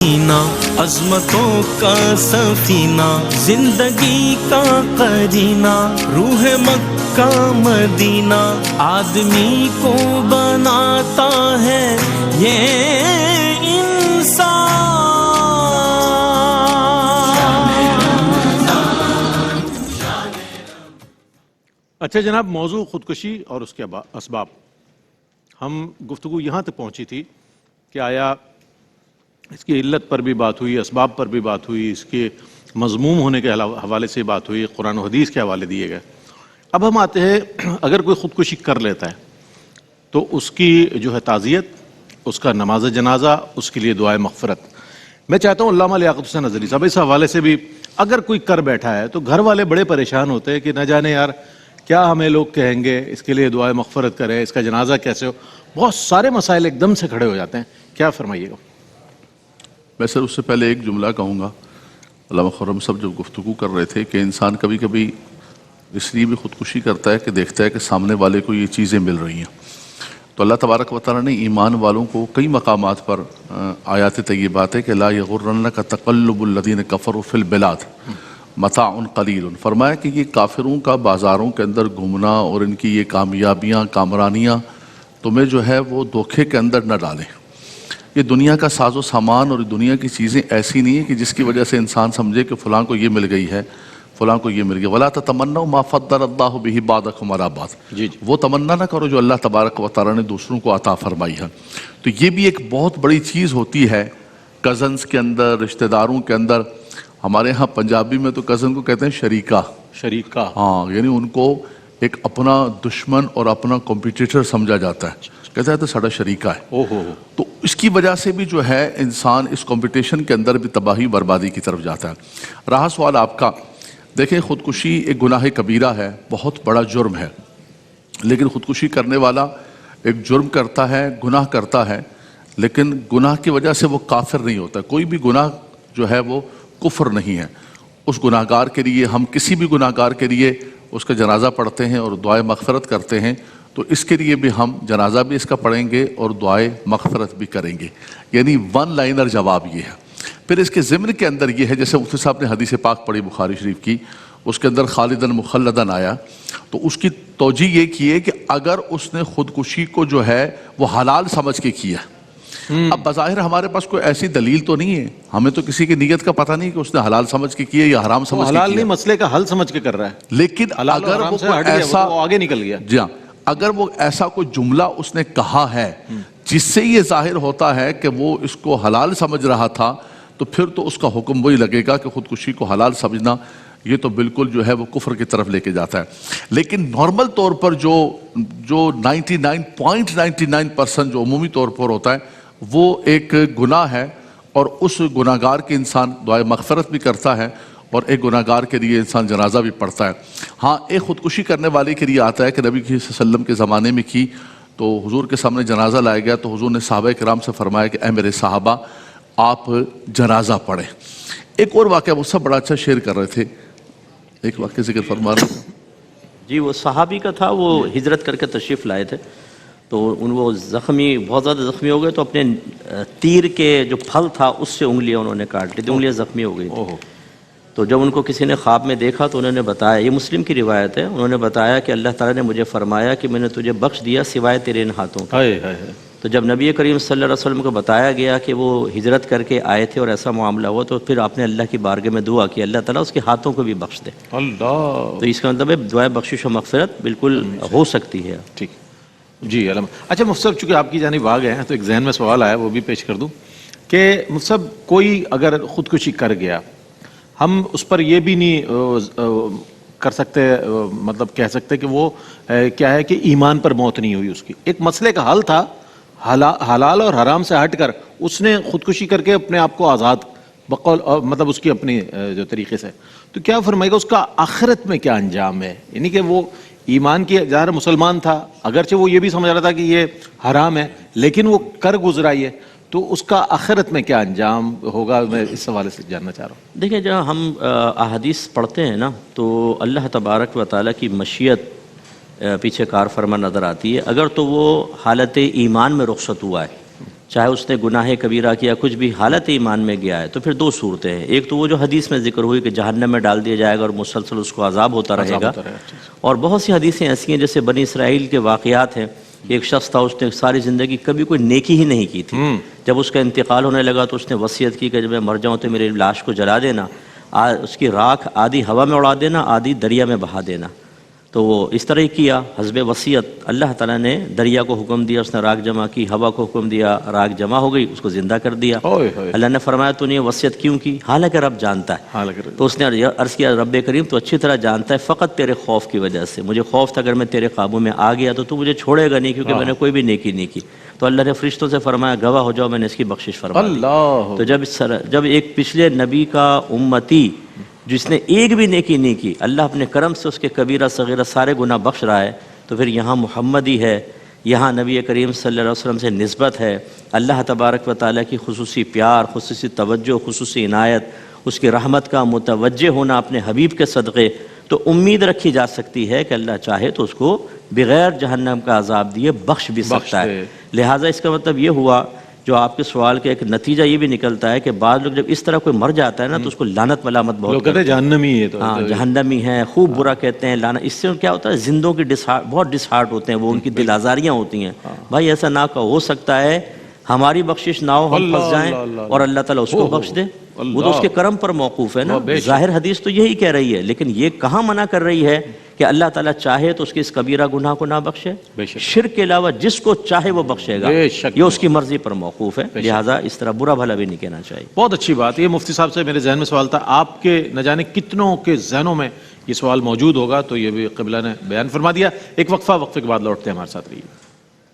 عظمتوں کا سفینہ زندگی کا قرینہ روح مکہ مدینہ آدمی کو بناتا ہے یہ انسان۔ اچھا جناب، موضوع خودکشی اور اس کے اسباب، ہم گفتگو یہاں تک پہنچی تھی کہ آیا اس کی علت پر بھی بات ہوئی، اسباب پر بھی بات ہوئی، اس کے مذموم ہونے کے حوالے سے بات ہوئی، قرآن و حدیث کے حوالے دیے گئے۔ اب ہم آتے ہیں، اگر کوئی خودکشی کر لیتا ہے تو اس کی جو ہے تعزیت، اس کا نماز جنازہ، اس کے لیے دعائے مغفرت۔ میں چاہتا ہوں علامہ لیاقت حسین نظری صاحب اس حوالے سے بھی، اگر کوئی کر بیٹھا ہے تو گھر والے بڑے پریشان ہوتے ہیں کہ نہ جانے یار کیا ہمیں لوگ کہیں گے، اس کے لیے دعائے مغفرت کریں، اس کا جنازہ کیسے ہو، بہت سارے مسائل ایک دم سے کھڑے ہو جاتے ہیں، کیا فرمائیے گا؟ میں سر اس سے پہلے ایک جملہ کہوں گا، علامہ خرم صاحب جب گفتگو کر رہے تھے کہ انسان کبھی کبھی اس لیے بھی خودکشی کرتا ہے کہ دیکھتا ہے کہ سامنے والے کو یہ چیزیں مل رہی ہیں، تو اللہ تبارک و تعالیٰ نے ایمان والوں کو کئی مقامات پر آیات طیبات ہے کہ لا یغرنک تقلب الذین کفروا فی البلاد متاع قلیل، فرمایا کہ یہ کافروں کا بازاروں کے اندر گھومنا اور ان کی یہ کامیابیاں کامرانیاں تمہیں جو ہے وہ دھوکے کے اندر نہ ڈالیں۔ یہ دنیا کا ساز و سامان اور دنیا کی چیزیں ایسی نہیں ہیں کہ جس کی وجہ سے انسان سمجھے کہ فلاں کو یہ مل گئی ہے، فلاں کو یہ مل گیا۔ وَلَا تَتَمَنَّوْا مَا فَضَّلَ اللَّهُ بِهِ بَعْضَكُمْ عَلَىٰ بَعْضٍ، وہ تمنا نہ کرو جو اللہ تبارک و تعالیٰ نے دوسروں کو عطا فرمائی ہے۔ تو یہ بھی ایک بہت بڑی چیز ہوتی ہے کزنز کے اندر، رشتہ داروں کے اندر۔ ہمارے ہاں پنجابی میں تو کزن کو کہتے ہیں شریکہ، ہاں، یعنی ان کو ایک اپنا دشمن اور اپنا کمپیٹیٹر سمجھا جاتا ہے، کہتا ہے تو ساڑا شریکہ ہے۔ تو اس کی وجہ سے بھی جو ہے انسان اس کمپٹیشن کے اندر بھی تباہی بربادی کی طرف جاتا ہے۔ رہا سوال آپ کا، دیکھیں خودکشی ایک گناہ کبیرہ ہے، بہت بڑا جرم ہے، لیکن خودکشی کرنے والا ایک جرم کرتا ہے، گناہ کرتا ہے، لیکن گناہ کی وجہ سے وہ کافر نہیں ہوتا۔ کوئی بھی گناہ جو ہے وہ کفر نہیں ہے۔ اس گناہ گار کے لیے، ہم کسی بھی گناہ گار کے لیے اس کا جنازہ پڑھتے ہیں اور دعائے مغفرت کرتے ہیں، تو اس کے لیے بھی ہم جنازہ بھی اس کا پڑھیں گے اور دعائے مغفرت بھی کریں گے، یعنی ون لائنر جواب یہ ہے۔ پھر اس کے ضمن کے اندر یہ ہے، جیسے مفتی صاحب نے حدیث پاک پڑھی بخاری شریف کی، اس کے اندر خالدن مخلدن آیا، تو اس کی توجہ یہ کی ہے کہ اگر اس نے خودکشی کو جو ہے وہ حلال سمجھ کے کیا، اب بظاہر ہمارے پاس کوئی ایسی دلیل تو نہیں ہے، ہمیں تو کسی کی نیت کا پتہ نہیں کہ اس نے حلال سمجھ کے کیا یا حرام سمجھ کے کیا، حلال نہیں، مسئلے کا حل سمجھ کے کر رہا ہے، لیکن اگر وہ ایسا آگے نکل گیا، جی ہاں، اگر وہ ایسا کوئی جملہ اس نے کہا ہے جس سے یہ ظاہر ہوتا ہے کہ وہ اس کو حلال سمجھ رہا تھا، تو پھر تو اس کا حکم وہی لگے گا کہ خودکشی کو حلال سمجھنا یہ تو بالکل جو ہے وہ کفر کی طرف لے کے جاتا ہے۔ لیکن نارمل طور پر جو 99.99% جو عمومی طور پر ہوتا ہے وہ ایک گناہ ہے، اور اس گناہ گار کے انسان دعائے مغفرت بھی کرتا ہے، اور ایک گناہ گار کے لیے انسان جنازہ بھی پڑھتا ہے۔ ہاں، ایک خودکشی کرنے والے کے لیے آتا ہے کہ نبی صلی اللہ علیہ وسلم کے زمانے میں کی تو حضور کے سامنے جنازہ لایا گیا، تو حضور نے صحابہ کرام سے فرمایا کہ اے میرے صحابہ آپ جنازہ پڑھیں۔ ایک اور واقعہ وہ سب بڑا اچھا شیئر کر رہے تھے، ایک واقعہ ذکر فرما رہے تھے جی، وہ صحابی کا تھا، وہ ہجرت کر کے تشریف لائے تھے، تو وہ زخمی، بہت زیادہ زخمی ہو گئے، تو اپنے تیر کے جو پھل تھا اس سے انگلیاں انہوں نے کاٹ لی تھی، انگلیاں زخمی ہو گئی تھی۔ تو جب ان کو کسی نے خواب میں دیکھا تو انہوں نے بتایا، یہ مسلم کی روایت ہے، انہوں نے بتایا کہ اللہ تعالیٰ نے مجھے فرمایا کہ میں نے تجھے بخش دیا سوائے تیرے ان ہاتھوں کے۔ تو جب نبی کریم صلی اللہ علیہ وسلم کو بتایا گیا کہ وہ ہجرت کر کے آئے تھے اور ایسا معاملہ ہوا، تو پھر آپ نے اللہ کی بارگاہ میں دعا کی اللہ تعالیٰ اس کے ہاتھوں کو بھی بخش دے۔ تو اس کا مطلب ہے دعائے بخشش و مغفرت بالکل ہو سکتی ہے۔ ٹھیک، جی علامہ۔ اچھا مفتی صاحب، چونکہ آپ کی جانب آ گئے ہیں تو ایک ذہن میں سوال آیا، وہ بھی پیش کر دوں کہ مفتی صاحب کوئی اگر خودکشی کر گیا، ہم اس پر یہ بھی نہیں کر سکتے، مطلب کہہ سکتے کہ وہ کیا ہے کہ ایمان پر موت نہیں ہوئی اس کی، ایک مسئلے کا حل تھا، حلال اور حرام سے ہٹ کر اس نے خودکشی کر کے اپنے آپ کو آزاد بقول، مطلب اس کی اپنی جو طریقے سے، تو کیا فرمائے گا اس کا آخرت میں کیا انجام ہے؟ یعنی کہ وہ ایمان کی ظاہر مسلمان تھا، اگرچہ وہ یہ بھی سمجھ رہا تھا کہ یہ حرام ہے، لیکن وہ کر گزرا یہ، تو اس کا آخرت میں کیا انجام ہوگا؟ میں اس حوالے سے جاننا چاہ رہا ہوں۔ دیکھیں، جب ہم احادیث پڑھتے ہیں نا، تو اللہ تبارک و تعالیٰ کی مشیت پیچھے کار فرما نظر آتی ہے۔ اگر تو وہ حالت ایمان میں رخصت ہوا ہے چاہے اس نے گناہ کبیرہ کیا کچھ بھی حالت ایمان میں گیا ہے تو پھر دو صورتیں ہیں. ایک تو وہ جو حدیث میں ذکر ہوئی کہ جہنم میں ڈال دیا جائے گا اور مسلسل اس کو عذاب ہوتا رہے گا. اور بہت سی حدیثیں ایسی ہیں جیسے بنی اسرائیل کے واقعات ہیں. ایک شخص تھا, اس نے ساری زندگی کبھی کوئی نیکی ہی نہیں کی تھی. جب اس کا انتقال ہونے لگا تو اس نے وصیت کی کہ جب میں مر جاؤں تو میری لاش کو جلا دینا, اس کی راکھ آدھی ہوا میں اڑا دینا, آدھی دریا میں بہا دینا. تو وہ اس طرح ہی کیا حسب وصیت. اللہ تعالیٰ نے دریا کو حکم دیا, اس نے راکھ جمع کی, ہوا کو حکم دیا, راکھ جمع ہو گئی, اس کو زندہ کر دیا. اللہ نے فرمایا تو نے یہ وصیت کیوں کی؟ حالانکہ رب جانتا ہے. تو اس نے عرض کیا رب کریم تو اچھی طرح جانتا ہے, فقط تیرے خوف کی وجہ سے, مجھے خوف تھا اگر میں تیرے قابو میں آ گیا تو مجھے چھوڑے گا نہیں کیونکہ میں نے کوئی بھی نیکی نہیں کی. تو اللہ نے فرشتوں سے فرمایا گواہ ہو جاؤ میں نے اس کی بخشش فرما دی. تو جب ایک پچھلے نبی کا امتی جس نے ایک بھی نیکی نہیں کی, اللہ اپنے کرم سے اس کے کبیرہ صغیرہ سارے گناہ بخش رہا ہے, تو پھر یہاں محمدی ہے, یہاں نبی کریم صلی اللہ علیہ وسلم سے نسبت ہے, اللہ تبارک و تعالیٰ کی خصوصی پیار, خصوصی توجہ, خصوصی عنایت, اس کی رحمت کا متوجہ ہونا اپنے حبیب کے صدقے, تو امید رکھی جا سکتی ہے کہ اللہ چاہے تو اس کو بغیر جہنم کا عذاب دیے بخش بھی سکتا ہے. لہٰذا اس کا مطلب یہ ہوا جو آپ کے سوال کا ایک نتیجہ یہ بھی نکلتا ہے کہ بعض لوگ جب اس طرح کوئی مر جاتا ہے نا تو اس کو لعنت ملامت بہت کہتے ہیں جہنمی ہے, تو ہاں جہنمی ہے, خوب برا کہتے ہیں, لعنت. اس سے کیا ہوتا ہے زندوں کی بہت ڈس ہارٹ ہوتے ہیں, وہ ان کی دل آزاریاں ہوتی ہیں. بھائی ایسا نہ کہ ہو سکتا ہے ہماری بخشش نہ ہو, ہم پھنس جائیں اور اللہ تعالیٰ اس کو بخش دے. وہ تو اس کے کرم پر موقوف ہے نا. ظاہر حدیث تو یہی کہہ رہی ہے, لیکن یہ کہاں منع کر رہی ہے کہ اللہ تعالیٰ چاہے تو اس کے اس کبیرہ گناہ کو نہ بخشے, شرک کے علاوہ جس کو چاہے وہ بخشے گا, یہ اس کی مرضی پر موقوف ہے. لہٰذا اس طرح برا بھلا بھی نہیں کہنا چاہیے. بہت اچھی بات. یہ مفتی صاحب سے میرے ذہن میں سوال تھا, آپ کے نہ جانے کتنوں کے ذہنوں میں یہ سوال موجود ہوگا, تو یہ بھی قبلہ نے بیان فرما دیا. ایک وقفے کے بعد لوٹتے ہیں, ہمارے ساتھ رہیے.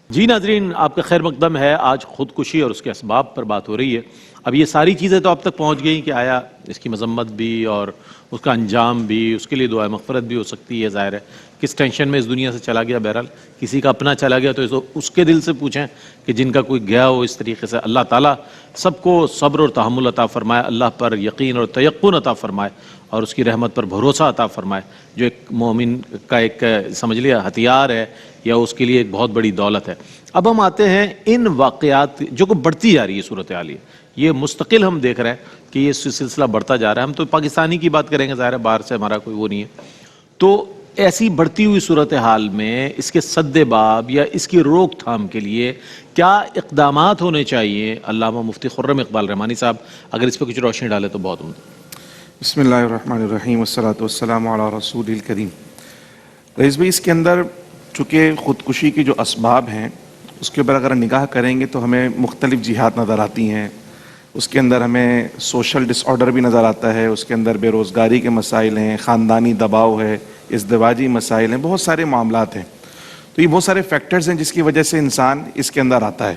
جی ناظرین, آپ کا خیر مقدم ہے. آج خودکشی اور اس کے اسباب پر بات ہو رہی ہے. اب یہ ساری چیزیں تو اب تک پہنچ گئیں کہ آیا اس کی مذمت بھی اور اس کا انجام بھی, اس کے لیے دعائے مغفرت بھی ہو سکتی ہے. ظاہر ہے کس ٹینشن میں اس دنیا سے چلا گیا. بہرحال کسی کا اپنا چلا گیا تو اس کے دل سے پوچھیں کہ جن کا کوئی گیا ہو اس طریقے سے. اللہ تعالیٰ سب کو صبر اور تحمل عطا فرمائے, اللہ پر یقین اور تیقن عطا فرمائے, اور اس کی رحمت پر بھروسہ عطا فرمائے, جو ایک مومن کا ایک سمجھ لیا ہتھیار ہے یا اس کے لیے ایک بہت بڑی دولت ہے. اب ہم آتے ہیں ان واقعات جو کہ بڑھتی جا رہی ہے صورتحال, یہ مستقل ہم دیکھ رہے ہیں کہ یہ سلسلہ بڑھتا جا رہا ہے. ہم تو پاکستانی کی بات کریں گے, ظاہر ہے باہر سے ہمارا کوئی وہ نہیں ہے. تو ایسی بڑھتی ہوئی صورتحال میں اس کے سد باب یا اس کی روک تھام کے لیے کیا اقدامات ہونے چاہیے؟ علامہ مفتی خرم اقبال رحمانی صاحب اگر اس پہ کچھ روشنی ڈالے تو بہت عمدہ. بسم اللہ الرحمن الرحیم والصلاة والسلام علی رسول الکریم. رئیس بھائی, اس کے اندر چونکہ خودکشی کے جو اسباب ہیں اس کے اوپر اگر نگاہ کریں گے تو ہمیں مختلف جہات نظر آتی ہیں. اس کے اندر ہمیں سوشل ڈس آرڈر بھی نظر آتا ہے, اس کے اندر بے روزگاری کے مسائل ہیں, خاندانی دباؤ ہے, ازدواجی مسائل ہیں, بہت سارے معاملات ہیں. تو یہ بہت سارے فیکٹرز ہیں جس کی وجہ سے انسان اس کے اندر آتا ہے.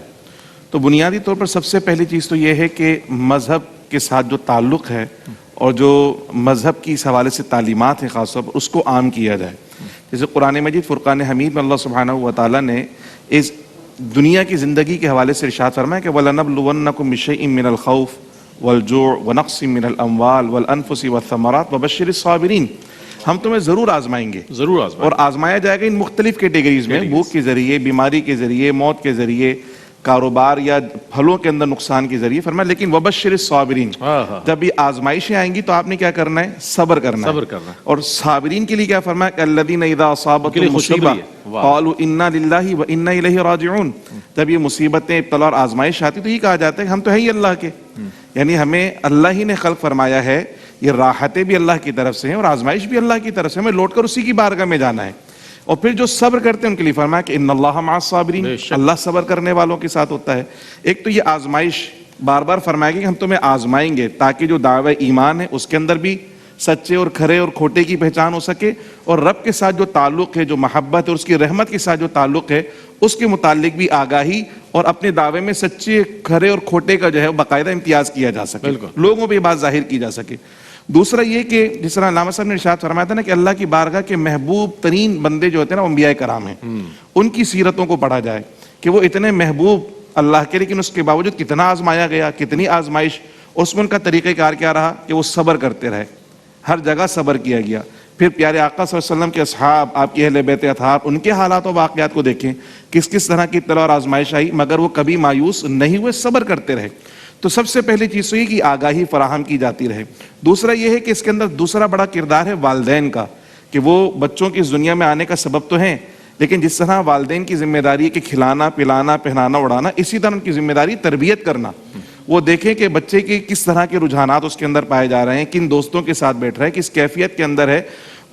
تو بنیادی طور پر سب سے پہلی چیز تو یہ ہے کہ مذہب کے ساتھ جو تعلق ہے اور جو مذہب کی اس حوالے سے تعلیمات ہیں خاص طور پر اس کو عام کیا جائے. جیسے قرآن مجید فرقان حمید میں اللہ سبحانہ و تعالیٰ نے اس دنیا کی زندگی کے حوالے سے ارشاد فرمایا کہ وَلَنَبْلُوَنَّكُم بِشَيْءٍ مِّنَ الْخَوْفِ وَالْجُوعِ وَنَقْصٍ مِّنَ الْأَمْوَالِ وَالْأَنفُسِ وَالثَّمَرَاتِ وَبَشِّرِ الصَّابِرِينَ. ہم تمہیں ضرور آزمائیں گے, اور آزمایا جائے گا ان مختلف کیٹیگریز میں, بھوک کے ذریعے, بیماری کے ذریعے, موت کے ذریعے, کاروبار یا پھلوں کے اندر نقصان کے ذریعے. فرمایا لیکن وبشر الصابرین, جب یہ آزمائشیں آئیں گی تو آپ نے کیا کرنا ہے؟ صبر کرنا ہے. اور صابرین کے لیے کیا فرمایا کہ الذین اذا اصابتهم مصیبہ قالوا انا للہ وانا الیہ راجعون. جب یہ مصیبتیں, ابتلا اور آزمائش آتی تو یہ کہا جاتا ہے کہ ہم تو ہیں ہی اللہ کے, یعنی ہمیں اللہ ہی نے خلق فرمایا ہے, یہ راحتیں بھی اللہ کی طرف سے ہیں اور آزمائش بھی اللہ کی طرف سے, ہمیں لوٹ کر اسی کی بارگاہ میں جانا ہے. اور پھر جو صبر کرتے ہیں ان کے لیے فرمایا کہ ان اللہ مع الصابرین, اللہ صبر کرنے والوں کے ساتھ ہوتا ہے. ایک تو یہ آزمائش بار بار فرمایا گیا کہ ہم تمہیں آزمائیں گے تاکہ جو دعوی ایمان ہے اس کے اندر بھی سچے اور کھرے اور کھوٹے کی پہچان ہو سکے, اور رب کے ساتھ جو تعلق ہے, جو محبت اور اس کی رحمت کے ساتھ جو تعلق ہے اس کے متعلق بھی آگاہی اور اپنے دعوے میں سچے کھرے اور کھوٹے کا جو ہے باقاعدہ امتیاز کیا جا سکے, لوگوں پہ یہ بات ظاہر کی جا سکے. دوسرا یہ کہ جس طرح علامہ صاحب نے ارشاد فرمایا تھا نا کہ اللہ کی بارگاہ کے محبوب ترین بندے جو ہوتے ہیں نا انبیاء کرام ہیں, ان کی سیرتوں کو پڑھا جائے کہ وہ اتنے محبوب اللہ کے, لیکن اس کے باوجود کتنا آزمایا گیا, کتنی آزمائش, اس میں ان کا طریقہ کار کیا رہا کہ وہ صبر کرتے رہے, ہر جگہ صبر کیا گیا. پھر پیارے آقا صلی اللہ علیہ وسلم کے اصحاب، آپ کی اہل بیت اطہار، ان کے حالات و واقعات کو دیکھیں، کس کس طرح کی ابتلا اور آزمائش آئی، مگر وہ کبھی مایوس نہیں ہوئے، صبر کرتے رہے۔ تو سب سے پہلی چیز تو یہ کہ آگاہی فراہم کی جاتی رہے۔ دوسرا یہ ہے کہ اس کے اندر دوسرا بڑا کردار ہے والدین کا، کہ وہ بچوں کی اس دنیا میں آنے کا سبب تو ہیں، لیکن جس طرح والدین کی ذمہ داری ہے کہ کھلانا پلانا پہنانا اڑانا، اسی طرح ان کی ذمہ داری تربیت کرنا۔ وہ دیکھیں کہ بچے کے کس طرح کے رجحانات اس کے اندر پائے جا رہے ہیں، کن دوستوں کے ساتھ بیٹھ رہا ہے، کس کیفیت کے اندر ہے۔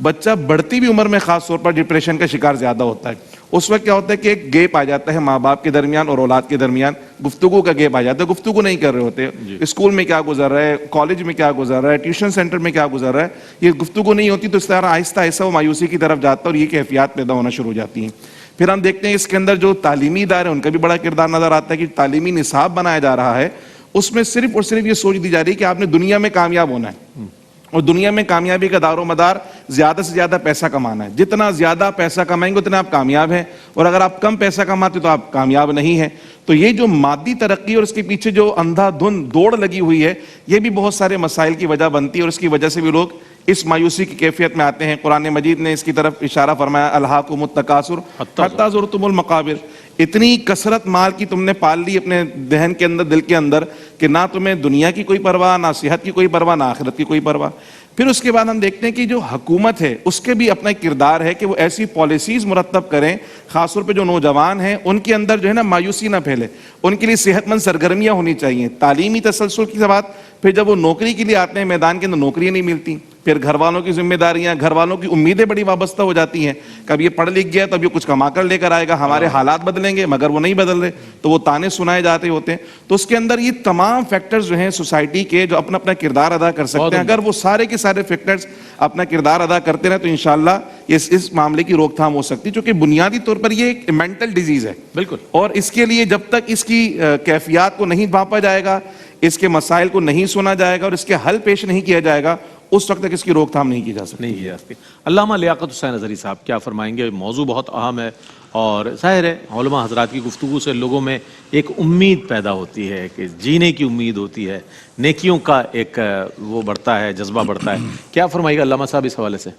بچہ بڑھتی بھی عمر میں خاص طور پر ڈپریشن کا شکار زیادہ ہوتا ہے۔ اس وقت کیا ہوتا ہے کہ ایک گیپ آ جاتا ہے ماں باپ کے درمیان اور اولاد کے درمیان، گفتگو کا گیپ آ جاتا ہے، گفتگو نہیں کر رہے ہوتے، اسکول میں کیا گزر رہا ہے، کالج میں کیا گزر رہا ہے، ٹیوشن سینٹر میں کیا گزر رہا ہے، یہ گفتگو نہیں ہوتی، تو اس طرح آہستہ آہستہ وہ مایوسی کی طرف جاتا ہے اور یہ کیفیات پیدا ہونا شروع ہو جاتی ہیں۔ پھر ہم دیکھتے ہیں اس کے اندر جو تعلیمی ادارے ان کا بھی بڑا کردار نظر آتا ہے کہ تعلیمی نصاب بنایا جا رہا ہے، اس میں صرف اور صرف یہ سوچ دی جا رہی ہے کہ آپ نے دنیا میں کامیاب ہونا ہے، اور دنیا میں کامیابی کا دار و مدار زیادہ سے زیادہ پیسہ کمانا ہے۔ جتنا زیادہ پیسہ کمائیں گے اتنا آپ کامیاب ہیں، اور اگر آپ کم پیسہ کماتے تو آپ کامیاب نہیں ہیں۔ تو یہ جو مادی ترقی اور اس کے پیچھے جو اندھا دھند دوڑ لگی ہوئی ہے، یہ بھی بہت سارے مسائل کی وجہ بنتی ہے، اور اس کی وجہ سے بھی لوگ اس مایوسی کی کیفیت میں آتے ہیں۔ قرآن مجید نے اس کی طرف اشارہ فرمایا، الہاکم التکاثر حتی زرتم المقابر، اتنی کثرت مال کی تم نے پال لی اپنے ذہن کے اندر، دل کے اندر، کہ نہ تمہیں دنیا کی کوئی پرواہ، نہ صحت کی کوئی پرواہ، نہ آخرت کی کوئی پرواہ۔ پھر اس کے بعد ہم دیکھتے ہیں کہ جو حکومت ہے اس کے بھی اپنا ایک کردار ہے کہ وہ ایسی پالیسیز مرتب کریں، خاص طور پہ جو نوجوان ہیں ان کے اندر جو ہے نا مایوسی نہ پھیلے، ان کے لیے صحت مند سرگرمیاں ہونی چاہیے، تعلیمی تسلسل کی بات۔ پھر جب وہ نوکری کے لیے آتے ہیں میدان کے اندر، نوکریاں نہیں ملتی، پھر گھر والوں کی ذمہ داریاں، گھر والوں کی امیدیں بڑی وابستہ ہو جاتی ہیں، کب یہ پڑھ لکھ گیا تب یہ کچھ کما کر لے کر آئے گا، ہمارے حالات بدلیں گے، مگر وہ نہیں بدل رہے، تو وہ تانے سنائے جاتے ہوتے ہیں۔ تو اس کے اندر یہ تمام فیکٹرز جو ہیں سوسائٹی کے، جو اپنا اپنا کردار ادا کر سکتے ہیں، اگر وہ سارے کے سارے فیکٹرز اپنا کردار ادا کرتے رہے تو انشاءاللہ اس معاملے کی روک تھام ہو سکتی ہے، چونکہ بنیادی طور پر یہ ایک مینٹل ڈیزیز ہے بالکل، اور اس کے لیے جب تک اس کی کیفیات کو نہیں بھانپا جائے گا، اس کے مسائل کو نہیں سنا جائے گا اور اس کے حل پیش نہیں کیا جائے گا، اس وقت تک اس کی روک تھام نہیں کی جا سکتی۔ نہیں کی جا سکتی۔ علامہ لیاقت حسین اظہری صاحب کیا فرمائیں گے؟ موضوع بہت اہم ہے، اور ظاہر ہے علماء حضرات کی گفتگو سے لوگوں میں ایک امید پیدا ہوتی ہے کہ جینے کی امید ہوتی ہے، نیکیوں کا ایک وہ بڑھتا ہے، جذبہ بڑھتا ہے۔ کیا فرمائے گا علامہ صاحب اس حوالے سے؟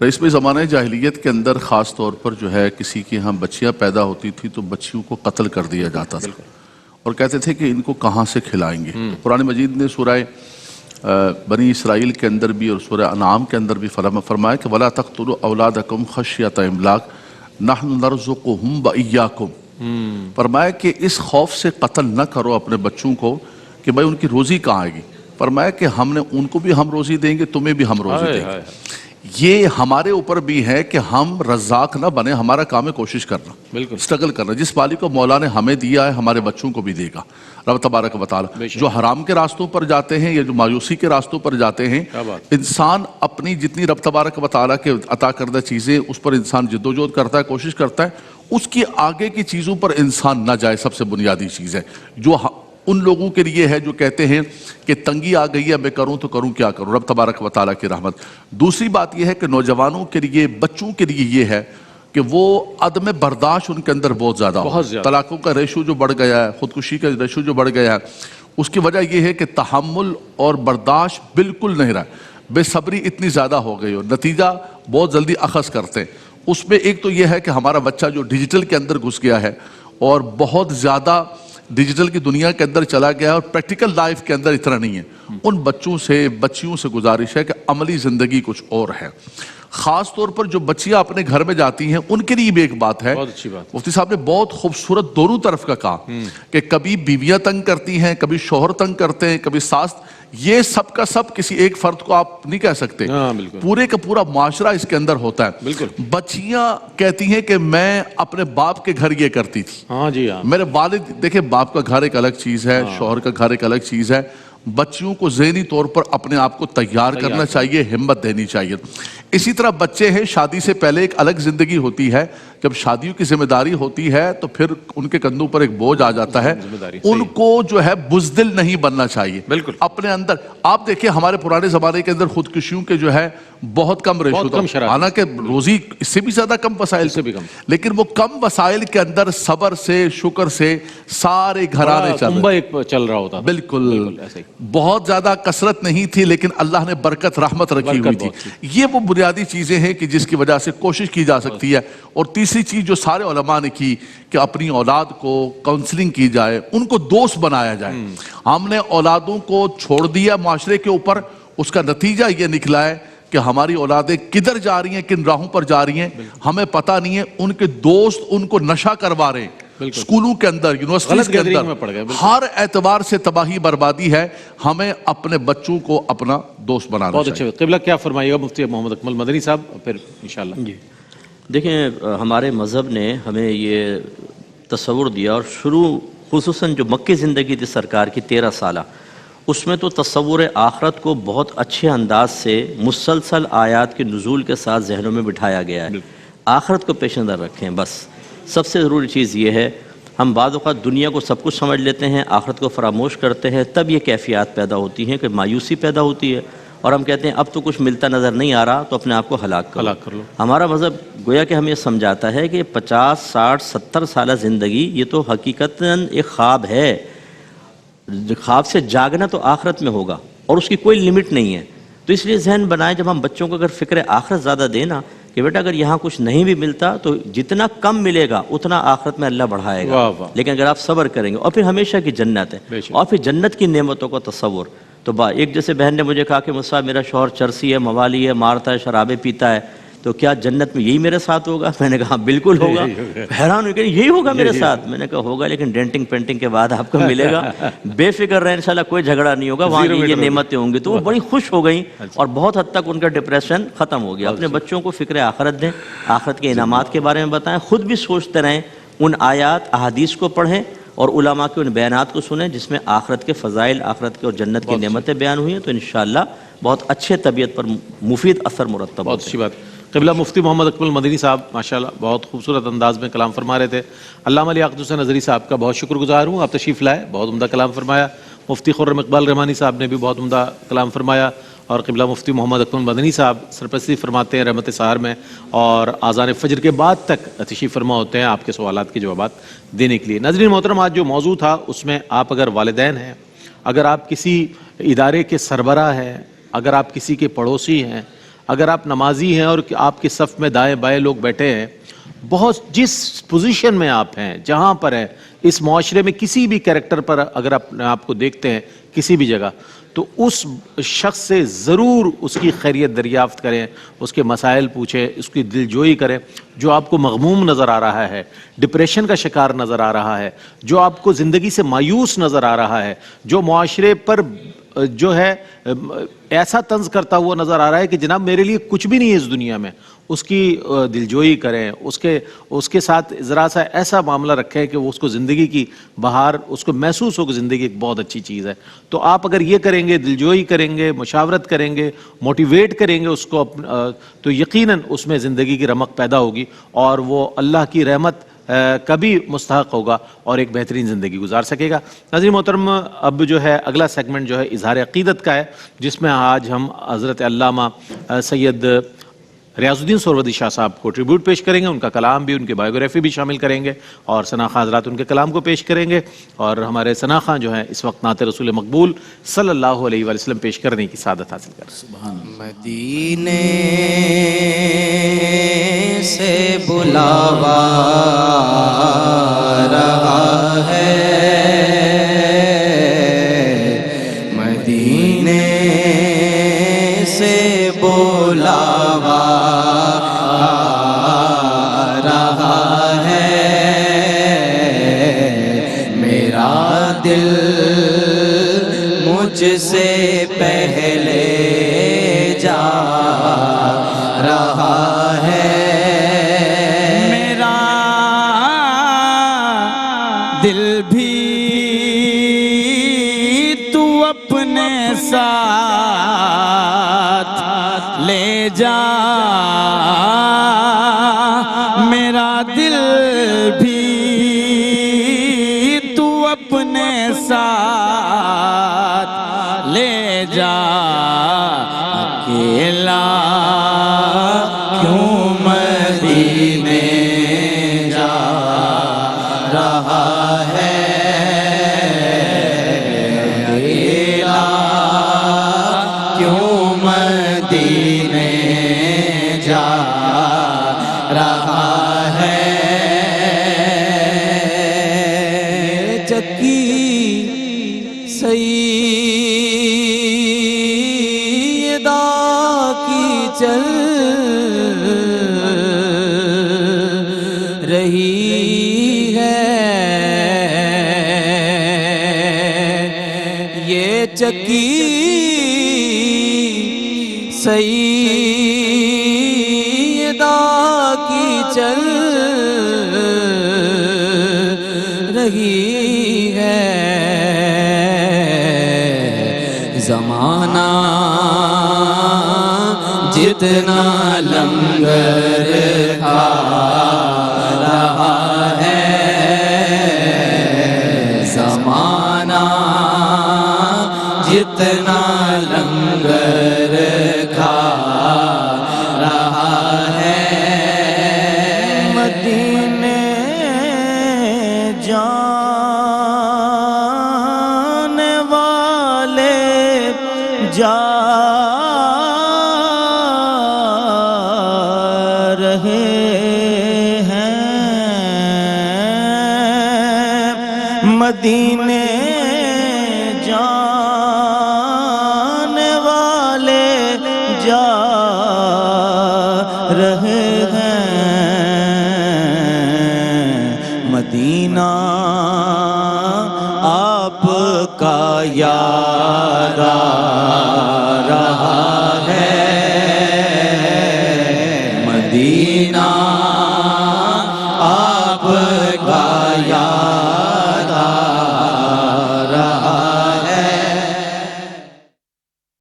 رئیس بھائی، زمانہ جاہلیت کے اندر خاص طور پر جو ہے کسی کی ہم بچیاں پیدا ہوتی تھی تو بچیوں کو قتل کر دیا جاتا تھا، اور کہتے تھے کہ ان کو کہاں سے کھلائیں گے۔ قرآن مجید نے سورہ بنی اسرائیل کے اندر بھی اور سورہ انعام کے اندر بھی فرمایا کہ وَلَا تَقْتُلُوا أَوْلَادَكُمْ خَشْيَةَ إِمْلَاقٍ نَحْنُ نَرْزُقُهُمْ وَإِيَّاكُمْ، فرمایا کہ اس خوف سے قتل نہ کرو اپنے بچوں کو کہ بھائی ان کی روزی کہاں آئے گی، فرمایا کہ ہم نے ان کو بھی ہم روزی دیں گے، تمہیں بھی ہم روزی دیں گے۔ یہ ہمارے اوپر بھی ہے کہ ہم رزاق نہ بنے، ہمارا کام ہے کوشش کرنا، بالکل اسٹرگل کرنا۔ جس مالی کو مولا نے ہمیں دیا ہے ہمارے بچوں کو بھی دے گا رب تبارک و تعالی۔ جو حرام کے راستوں پر جاتے ہیں یا جو مایوسی کے راستوں پر جاتے ہیں، انسان اپنی جتنی رب تبارک و تعالی کے عطا کردہ چیزیں اس پر انسان جدوجہد کرتا ہے، کوشش کرتا ہے، اس کی آگے کی چیزوں پر انسان نہ جائے۔ سب سے بنیادی چیز ہے جو ان لوگوں کے لیے ہے جو کہتے ہیں کہ تنگی آ گئی ہے، میں کروں تو کروں کیا کروں، رب تبارک و تعالیٰ کی رحمت۔ دوسری بات یہ ہے کہ نوجوانوں کے لیے، بچوں کے لیے یہ ہے کہ وہ عدم برداشت ان کے اندر بہت زیادہ ہو، طلاقوں کا ریشو جو بڑھ گیا ہے، خودکشی کا ریشو جو بڑھ گیا ہے، اس کی وجہ یہ ہے کہ تحمل اور برداشت بالکل نہیں رہا، بے صبری اتنی زیادہ ہو گئی اور نتیجہ بہت جلدی اخذ کرتے ہیں۔ اس میں ایک تو یہ ہے کہ ہمارا بچہ جو ڈیجیٹل کے اندر گھس گیا ہے اور بہت زیادہ ڈیجیٹل کی دنیا کے اندر چلا گیا ہے اور پریکٹیکل لائف کے اندر اتنا نہیں ہے۔ ان بچوں سے، بچیوں سے گزارش ہے کہ عملی زندگی کچھ اور ہے۔ خاص طور پر جو بچیاں اپنے گھر میں جاتی ہیں ان کے لیے بھی ایک بات ہے، مفتی صاحب نے بہت خوبصورت دونوں طرف کا کہا کہ کبھی بیویاں تنگ کرتی ہیں، کبھی شوہر تنگ کرتے ہیں، کبھی ساس، یہ سب کا سب کسی ایک فرد کو آپ نہیں کہہ سکتے، پورے کا پورا معاشرہ اس کے اندر ہوتا ہے۔ بچیاں کہتی ہیں کہ میں اپنے باپ کے گھر یہ کرتی تھی، میرے والد، دیکھیں باپ کا گھر ایک الگ چیز ہے، شوہر کا گھر ایک الگ چیز ہے۔ بچیوں کو ذہنی طور پر اپنے آپ کو تیار کرنا چاہیے، ہمت دینی چاہیے۔ اسی طرح بچے ہیں، شادی سے پہلے ایک الگ زندگی ہوتی ہے جب شادیوں کی ذمہ داری ہوتی ہے تو پھر ان کے کندھوں پر ایک بوجھ آ جاتا ہے. ان کو جو ہے بزدل نہیں بننا چاہیے. بالکل. اپنے اندر آپ دیکھیں ہمارے پرانے زمانے کے اندر خودکشیوں کے جو ہے بہت کم ریشو تھا. حالانکہ روزی اس سے بھی زیادہ کم وسائل سے بھی کم, لیکن وہ کم وسائل کے اندر صبر سے شکر سے سارے گھرانے چل رہا ہوتا. بالکل بہت زیادہ کثرت نہیں تھی لیکن اللہ نے برکت رحمت رکھی ہوئی تھی. یہ وہ بنیادی چیزیں ہیں کہ جس کی وجہ سے کوشش کی جا سکتی ہے. اور تیسری چیز جو سارے علماء نے کی کہ اپنی اولاد کو کاؤنسلنگ کی جائے, ان کو دوست بنایا جائے. ہم نے اولادوں کو چھوڑ دیا معاشرے کے اوپر, اس کا نتیجہ یہ نکلا ہے کہ ہماری اولادیں کدھر جا رہی ہیں, کن راہوں پر جا رہی ہیں ہمیں پتہ نہیں ہے. ان کے دوست ان کو نشہ کروا رہے ہیں اسکولوں کے اندر, یونیورسٹیز کے اندر, ہر اعتبار سے تباہی بربادی ہے. ہمیں اپنے بچوں کو اپنا دوست بنانا بہت چاہیے. اچھا. قبلہ کیا فرمائیے گا مفتی محمد اکمل مدنی صاحب, پھر انشاءاللہ. جی دیکھیں ہمارے مذہب نے ہمیں یہ تصور دیا, اور شروع خصوصاً جو مکی زندگی تھی سرکار کی 13 سالہ, اس میں تو تصور آخرت کو بہت اچھے انداز سے مسلسل آیات کے نزول کے ساتھ ذہنوں میں بٹھایا گیا ہے. آخرت کو پیش نظر رکھیں بس. سب سے ضروری چیز یہ ہے, ہم بعض اوقات دنیا کو سب کچھ سمجھ لیتے ہیں, آخرت کو فراموش کرتے ہیں, تب یہ کیفیات پیدا ہوتی ہیں کہ مایوسی پیدا ہوتی ہے, اور ہم کہتے ہیں اب تو کچھ ملتا نظر نہیں آ رہا تو اپنے آپ کو ہلاک کر لو. ہمارا مذہب گویا کہ ہمیں سمجھاتا ہے کہ 50 60 70 سالہ زندگی یہ تو حقیقتاً ایک خواب ہے. خواب سے جاگنا تو آخرت میں ہوگا اور اس کی کوئی لمٹ نہیں ہے. تو اس لیے ذہن بنائیں, جب ہم بچوں کو اگر فکر آخرت زیادہ دیں نا کہ بیٹا اگر یہاں کچھ نہیں بھی ملتا تو جتنا کم ملے گا اتنا آخرت میں اللہ بڑھائے گا. لیکن اگر آپ صبر کریں گے, اور پھر ہمیشہ کی جنت ہے, اور پھر جنت کی نعمتوں کا تصور. تو ایک جیسے بہن نے مجھے کہا کہ مصعب میرا شوہر چرسی ہے, موالی ہے, مارتا ہے, شرابیں پیتا ہے, تو کیا جنت میں یہی میرے ساتھ ہوگا؟ میں نے کہا بالکل ہوگا. حیران ہوئی کہ یہی ہوگا میرے ساتھ. میں نے کہا ہوگا, لیکن ڈینٹنگ پینٹنگ کے بعد آپ کو ملے گا. بے فکر رہے, انشاءاللہ کوئی جھگڑا نہیں ہوگا, وہاں یہ نعمتیں ہوں گی. تو وہ بڑی خوش ہو گئیں اور بہت حد تک ان کا ڈپریشن ختم ہو گیا. اپنے بچوں کو فکر آخرت دیں, آخرت کے انعامات کے بارے میں بتائیں, خود بھی سوچتے رہیں, ان آیات احادیث کو پڑھیں اور علماء کے ان بیانات کو سنیں جس میں آخرت کے فضائل, آخرت کے اور جنت کی نعمتیں بیان ہوئی ہیں. تو انشاءاللہ بہت اچھے طبیعت پر مفید اثر مرتب. بہت اچھی بات. قبلہ مفتی محمد اکمل مدنی صاحب ماشاءاللہ بہت خوبصورت انداز میں کلام فرما رہے تھے. علامہ لیاقت حسین نظری صاحب کا بہت شکر گزار ہوں, آپ تشریف لائے, بہت عمدہ کلام فرمایا. مفتی خرم اقبال رحمانی صاحب نے بھی بہت عمدہ کلام فرمایا, اور قبلہ مفتی محمد اکمل مدنی صاحب سرپرستی فرماتے ہیں رحمت سحر میں, اور آذان فجر کے بعد تک تشریف فرما ہوتے ہیں آپ کے سوالات کے جوابات دینے کے لیے. ناظرین محترم, آج جو موضوع تھا اس میں آپ اگر والدین ہیں, اگر آپ کسی ادارے کے سربراہ ہیں, اگر آپ کسی کے پڑوسی ہیں, اگر آپ نمازی ہیں اور آپ کے صف میں دائیں بائیں لوگ بیٹھے ہیں, بہت جس پوزیشن میں آپ ہیں, جہاں پر ہیں اس معاشرے میں, کسی بھی کریکٹر پر اگر آپ کو دیکھتے ہیں کسی بھی جگہ, تو اس شخص سے ضرور اس کی خیریت دریافت کریں, اس کے مسائل پوچھیں, اس کی دلجوئی کریں. جو آپ کو مغموم نظر آ رہا ہے, ڈپریشن کا شکار نظر آ رہا ہے, جو آپ کو زندگی سے مایوس نظر آ رہا ہے, جو معاشرے پر جو ہے ایسا طنز کرتا ہوا نظر آ رہا ہے کہ جناب میرے لیے کچھ بھی نہیں ہے اس دنیا میں, اس کی دلجوئی کریں, اس کے ساتھ ذرا سا ایسا معاملہ رکھیں کہ وہ اس کو زندگی کی بہار اس کو محسوس ہو کہ زندگی ایک بہت اچھی چیز ہے. تو آپ اگر یہ کریں گے, دلجوئی کریں گے, مشاورت کریں گے, موٹیویٹ کریں گے اس کو, تو یقیناً اس میں زندگی کی رمق پیدا ہوگی اور وہ اللہ کی رحمت کبھی مستحق ہوگا اور ایک بہترین زندگی گزار سکے گا. ناظرین محترم, اب جو ہے اگلا سیگمنٹ جو ہے اظہار عقیدت کا ہے, جس میں آج ہم حضرت علامہ سید ریاض الدین سہروردی شاہ صاحب کو ٹریبیوٹ پیش کریں گے. ان کا کلام بھی, ان کی بایوگرافی بھی شامل کریں گے, اور ثنا خاں حضرات ان کے کلام کو پیش کریں گے. اور ہمارے ثنا خاں جو ہیں اس وقت نعت رسول مقبول صلی اللہ علیہ وآلہ وسلم پیش کرنے کی سعادت حاصل کر رہے ہیں. مدینے سے بلاوا رہا ہے, مدینے سے بلاوا رہا ہے, میرا دل مجھ سے پہلے جا رہا ہے, میرا دل بھی تو اپنے ساتھ لے جا, میرا جا اکیلا کیوں مدینے جا رہا ہے اکیلا کیوں مدینے جا رہا ہے چکی سیدہ کی چل رہی ہے یہ چکی سیدہ کی چل رہی ہے زمانہ جتنا لنگر کھا رہا ہے زمانہ جتنا لنگر کھا رہا ہے مدینے جانے والے جا رہے ہیں مدینے جانے والے جا رہے ہیں مدینہ آپ کا یاد آ رہا ہے مدینہ